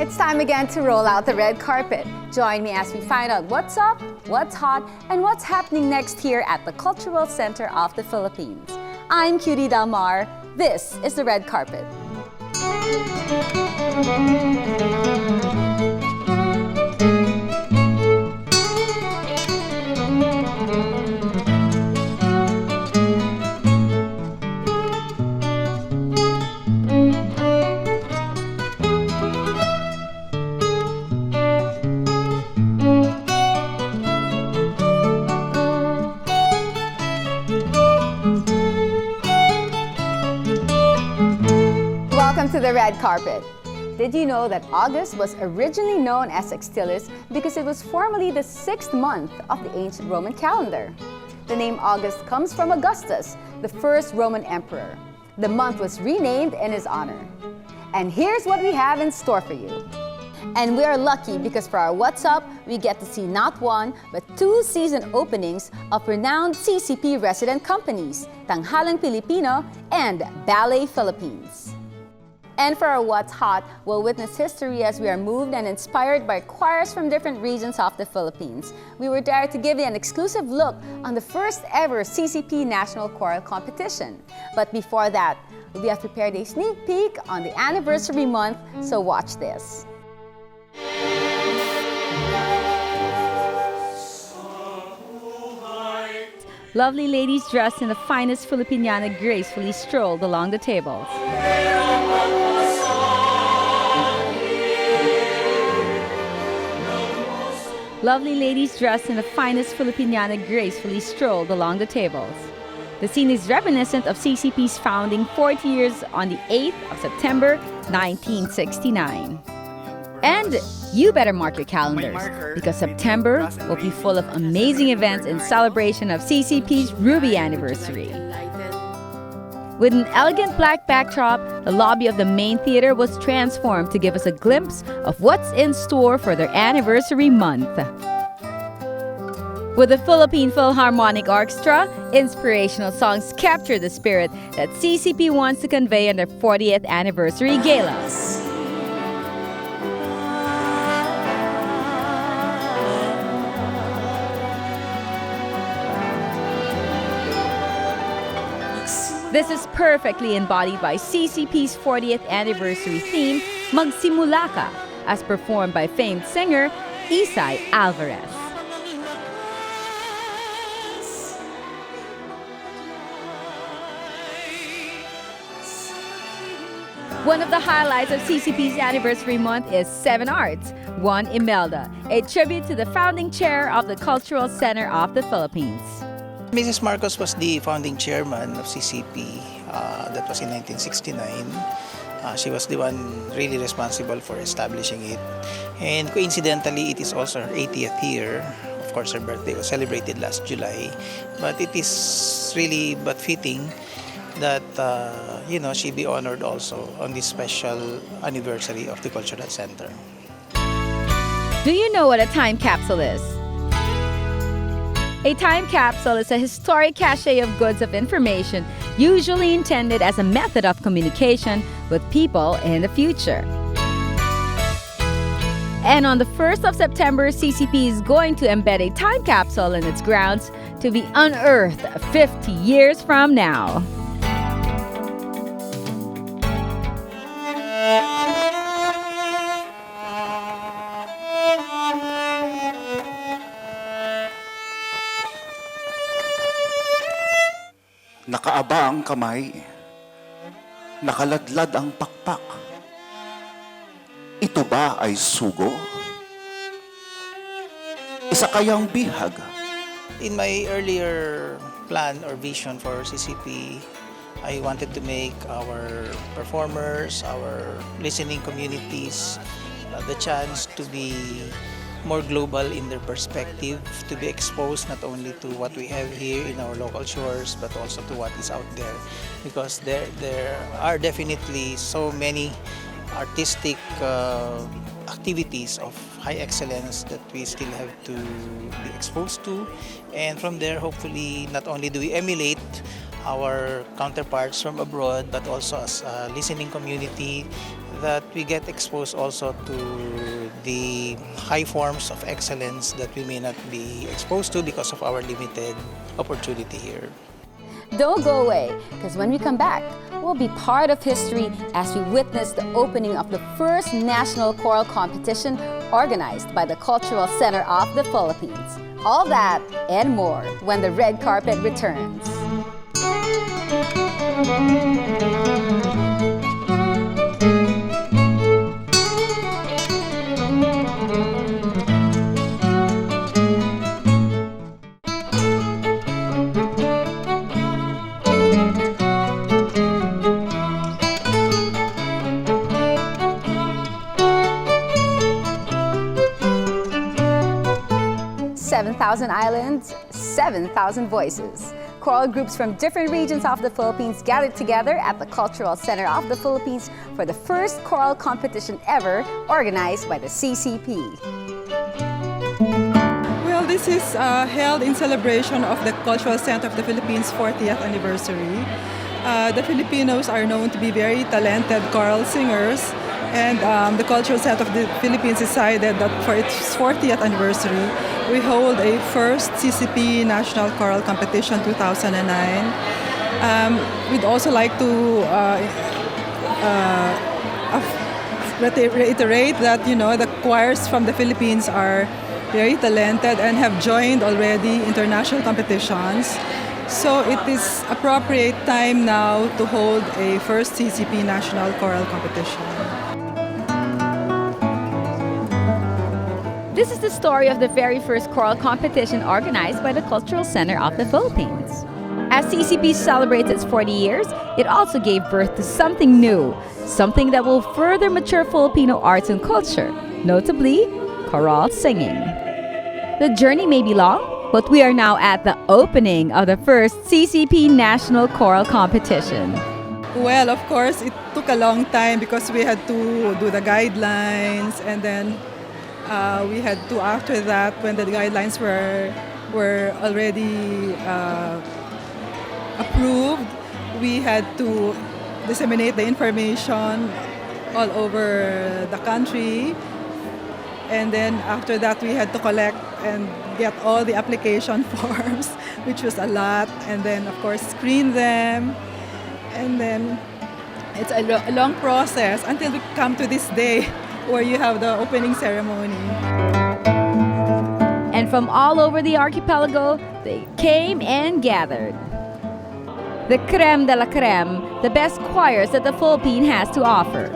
It's time again to roll out the red carpet. Join me as we find out what's up, what's hot, and what's happening next here at the Cultural Center of the Philippines. I'm Cutie Del Mar. This is the red carpet. Welcome to the red carpet. Did you know that August was originally known as Sextilis because it was formerly the 6th month of the ancient Roman calendar? The name August comes from Augustus, the first Roman emperor. The month was renamed in his honor. And here's what we have in store for you. And we are lucky because for our What's Up, we get to see not one, but 2 season openings of renowned CCP resident companies, Tanghalang Pilipino and Ballet Philippines. And for our What's Hot, we'll witness history as we are moved and inspired by choirs from different regions of the Philippines. We were there to give you an exclusive look on the first ever CCP National Choral Competition. But before that, we have prepared a sneak peek on the anniversary month, so watch this. Lovely ladies dressed in the finest Filipiniana gracefully strolled along the tables. Lovely ladies dressed in the finest Filipiniana gracefully strolled along the tables. The scene is reminiscent of CCP's founding 40 years on the 8th of September 1969. And you better mark your calendars because September will be full of amazing events in celebration of CCP's Ruby anniversary. With an elegant black backdrop, the lobby of the main theater was transformed to give us a glimpse of what's in store for their anniversary month. With the Philippine Philharmonic Orchestra, inspirational songs capture the spirit that CCP wants to convey in their 40th anniversary gala. This is perfectly embodied by CCP's 40th anniversary theme, Magsimula Ka, as performed by famed singer Isay Alvarez. One of the highlights of CCP's anniversary month is 7 Arts, One Imelda, a tribute to the founding chair of the Cultural Center of the Philippines. Mrs. Marcos was the founding chairman of CCP. That was in 1969. She was the one really responsible for establishing it. And coincidentally, it is also her 80th year. Of course, her birthday was celebrated last July. But it is really but fitting that she be honored also on this special anniversary of the Cultural Center. Do you know what a time capsule is? A time capsule is a historic cache of goods of information, usually intended as a method of communication with people in the future. And on the 1st of September, CCP is going to embed a time capsule in its grounds to be unearthed 50 years from now. Nakaaba ang kamay, nakaladlad ang pakpak. Ito ba ay sugo? Isa kayang bihag? In my earlier plan or vision for CCP, I wanted to make our performers, our listening communities, the chance to be more global in their perspective, to be exposed not only to what we have here in our local shores, but also to what is out there. Because there are definitely so many artistic activities of high excellence that we still have to be exposed to. And from there, hopefully, not only do we emulate our counterparts from abroad, but also as a listening community that we get exposed also to the high forms of excellence that we may not be exposed to because of our limited opportunity here. Don't go away, because when we come back, we'll be part of history as we witness the opening of the first national choral competition organized by the Cultural Center of the Philippines. All that and more when the red carpet returns. 7,000 islands, 7,000 voices. Choral groups from different regions of the Philippines gathered together at the Cultural Center of the Philippines for the first choral competition ever organized by the CCP. Well, this is held in celebration of the Cultural Center of the Philippines' 40th anniversary. The Filipinos are known to be very talented choral singers, and the Cultural Center of the Philippines decided that for its 40th anniversary, we hold a first CCP National Choral Competition 2009. We'd also like to reiterate that, the choirs from the Philippines are very talented and have joined already international competitions. So it is appropriate time now to hold a first CCP National Choral Competition. This is the story of the very first choral competition organized by the Cultural Center of the Philippines. As CCP celebrates its 40 years, it also gave birth to something new, something that will further mature Filipino arts and culture, notably choral singing. The journey may be long, but we are now at the opening of the first CCP National Choral Competition. Well, of course, it took a long time because we had to do the guidelines, and then we had to, after that, when the guidelines were already approved, we had to disseminate the information all over the country. And then after that, we had to collect and get all the application forms, which was a lot. And then, of course, screen them. And then it's a long process until we come to this day where you have the opening ceremony. And from all over the archipelago, they came and gathered. The creme de la creme, the best choirs that the Philippines has to offer.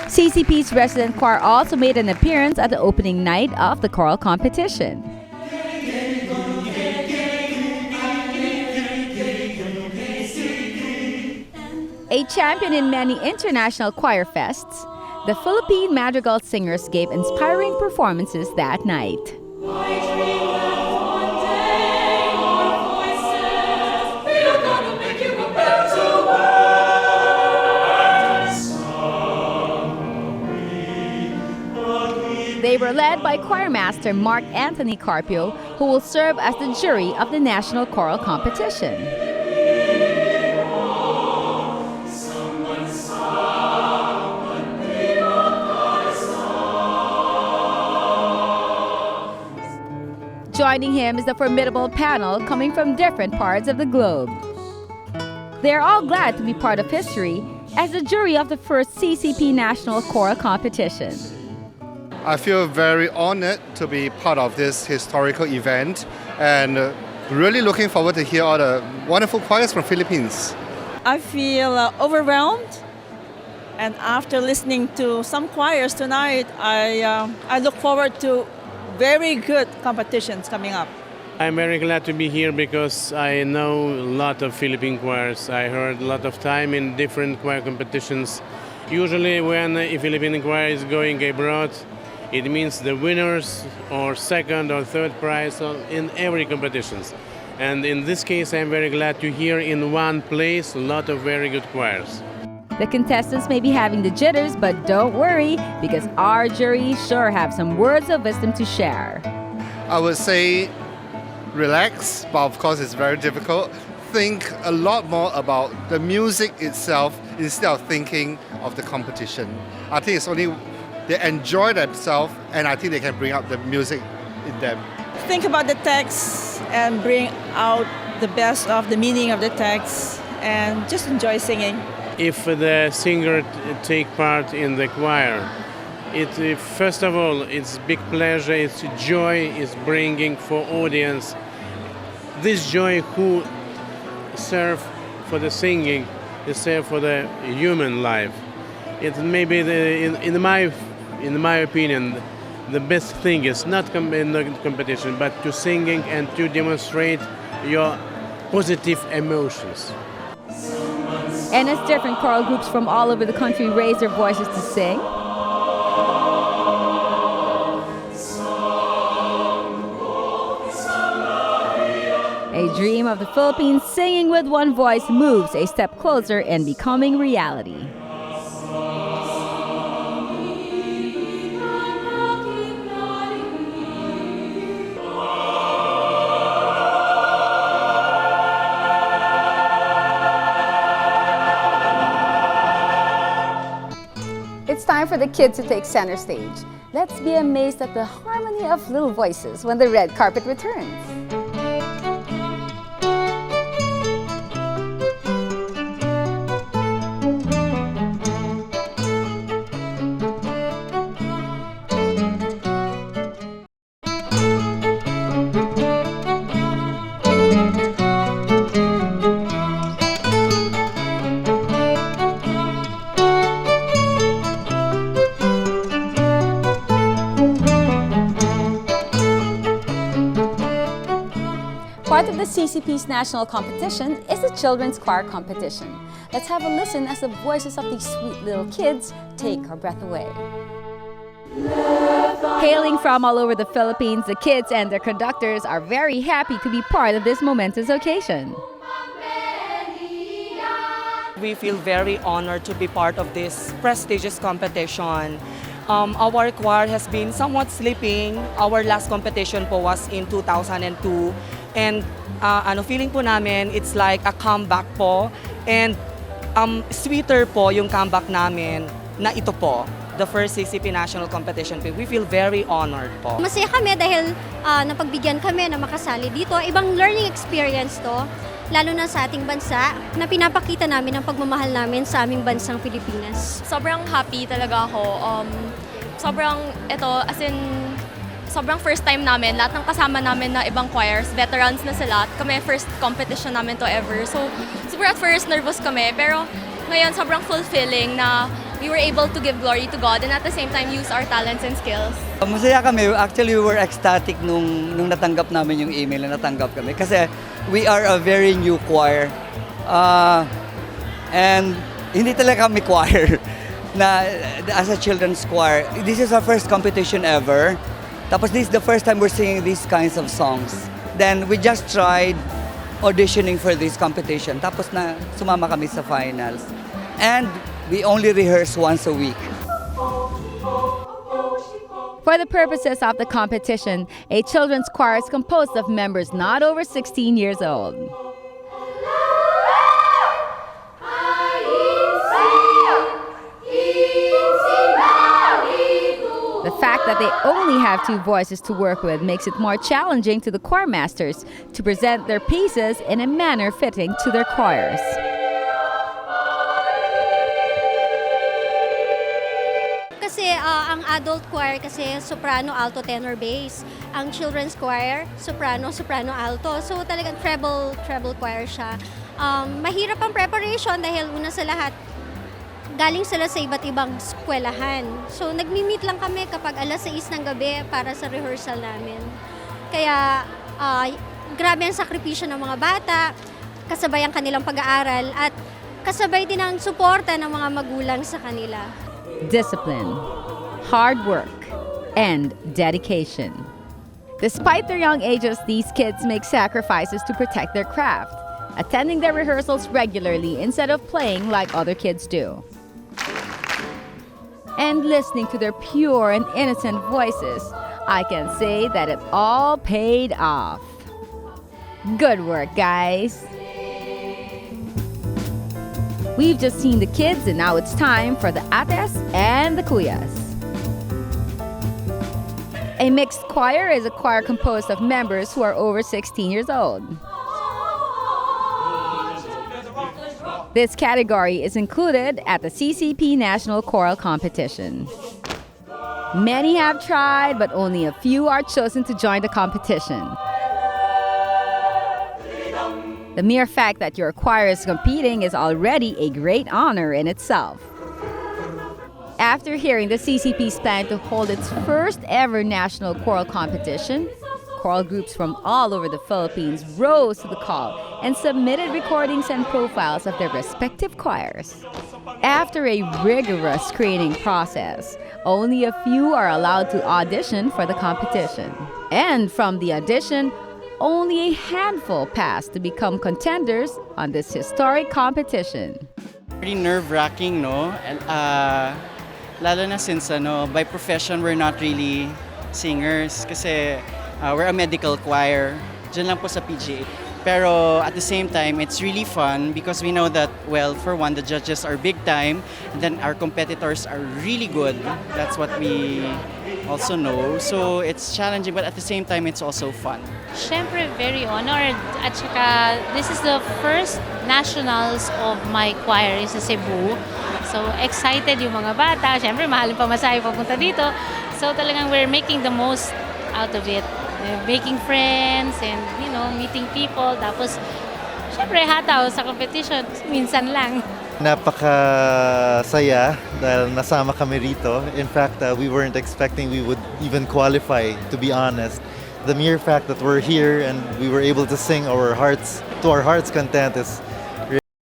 CCP's resident choir also made an appearance at the opening night of the choral competition. A champion in many international choir fests, the Philippine Madrigal singers gave inspiring performances that night. They were led by choir master Mark Anthony Carpio, who will serve as the jury of the National Choral Competition. Joining him is the formidable panel coming from different parts of the globe. They are all glad to be part of history as the jury of the first CCP National Choral Competition. I feel very honored to be part of this historical event and really looking forward to hear all the wonderful choirs from Philippines. I feel overwhelmed, and after listening to some choirs tonight, I look forward to very good competitions coming up. I'm very glad to be here because I know a lot of Philippine choirs. I heard a lot of time in different choir competitions. Usually when a Philippine choir is going abroad, it means the winners or second or third prize in every competitions. And in this case, I'm very glad to hear in one place a lot of very good choirs. The contestants may be having the jitters, but don't worry, because our jury sure have some words of wisdom to share. I would say relax, but of course it's very difficult. Think a lot more about the music itself instead of thinking of the competition. I think it's only they enjoy themselves, and I think they can bring out the music in them. Think about the text and bring out the best of the meaning of the text and just enjoy singing. If the singer take part in the choir, first of all, it's big pleasure, it's joy, it's bringing for audience. This joy who serve for the singing, is serve for the human life. It may be in my opinion, the best thing is not in the competition, but to singing and to demonstrate your positive emotions. And as different choral groups from all over the country raise their voices to sing, a dream of the Philippines singing with one voice moves a step closer and becoming reality. It's time for the kids to take center stage. Let's be amazed at the harmony of little voices when the red carpet returns. Part of the CCP's national competition is the Children's Choir Competition. Let's have a listen as the voices of these sweet little kids take our breath away. Hailing from all over the Philippines, the kids and their conductors are very happy to be part of this momentous occasion. We feel very honored to be part of this prestigious competition. Our choir has been somewhat sleeping. Our last competition po was in 2002. And feeling po namin, it's like a comeback po. And sweeter po yung comeback namin na ito po, the first CCP National Competition. We feel very honored po. Masaya kami dahil napagbigyan kami na makasali dito. Ibang learning experience to, lalo na sa ating bansa, na pinapakita namin ang pagmamahal namin sa aming bansang Pilipinas. Sobrang happy talaga ako. Sobrang first time namin, lahat ng kasama namin na ibang choirs, veterans na sila. Kami first competition namin to ever. So, super at first nervous kami, pero ngayon sobrang fulfilling na we were able to give glory to God and at the same time use our talents and skills. Masaya kami. Actually, we were ecstatic nung natanggap namin yung email na natanggap kami. Kasi we are a very new choir. And hindi talaga kami choir na as a children's choir. This is our first competition ever. Tapos this is the first time we're singing these kinds of songs. Then we just tried auditioning for this competition. Tapos na sumama kami sa finals. And we only rehearse once a week. For the purposes of the competition, a children's choir is composed of members not over 16 years old. The fact that they only have two voices to work with makes it more challenging to the choir masters to present their pieces in a manner fitting to their choirs. Kasi ang adult choir kasi soprano, alto, tenor, bass. Ang children's choir, soprano, soprano, alto. So talagang treble choir siya. Mahirap ang preparation dahil una sa lahat, galing sila sa iba't ibang eskwelahan. So, nagmi-meet lang kami kapag alas 6 ng gabi para sa rehearsal namin. Kaya, grabe ang sakripisyo ng mga bata, kasabay ang kanilang pag-aaral, at kasabay din ang suporta ng mga magulang sa kanila. Discipline, hard work, and dedication. Despite their young ages, these kids make sacrifices to protect their craft, attending their rehearsals regularly instead of playing like other kids do. And listening to their pure and innocent voices, I can say that it all paid off. Good work, guys! We've just seen the kids and now it's time for the ates and the kuyas. A mixed choir is a choir composed of members who are over 16 years old. This category is included at the CCP National Choral Competition. Many have tried, but only a few are chosen to join the competition. The mere fact that your choir is competing is already a great honor in itself. After hearing the CCP's plan to hold its first ever national choral competition, choral groups from all over the Philippines rose to the call and submitted recordings and profiles of their respective choirs. After a rigorous screening process, only a few are allowed to audition for the competition. And from the audition, only a handful pass to become contenders on this historic competition. Pretty nerve-wracking, no? Lalo na since by profession we're not really singers kasi we're a medical choir. Diyan lang po sa PGA. Pero at the same time, it's really fun because we know that, well, for one, the judges are big time, and then our competitors are really good. That's what we also know. So it's challenging, but at the same time, it's also fun. Siyempre, very honored. At saka, this is the first nationals of my choir sa Cebu. So excited yung mga bata. Siyempre, mahal pa masahe papunta dito. So talagang we're making the most out of it. Making friends and, meeting people. Tapos, syempre, hataw sa competition. Minsan lang. Napakasaya dahil nasama kami rito. In fact, we weren't expecting we would even qualify, to be honest. The mere fact that we're here and we were able to sing to our heart's content is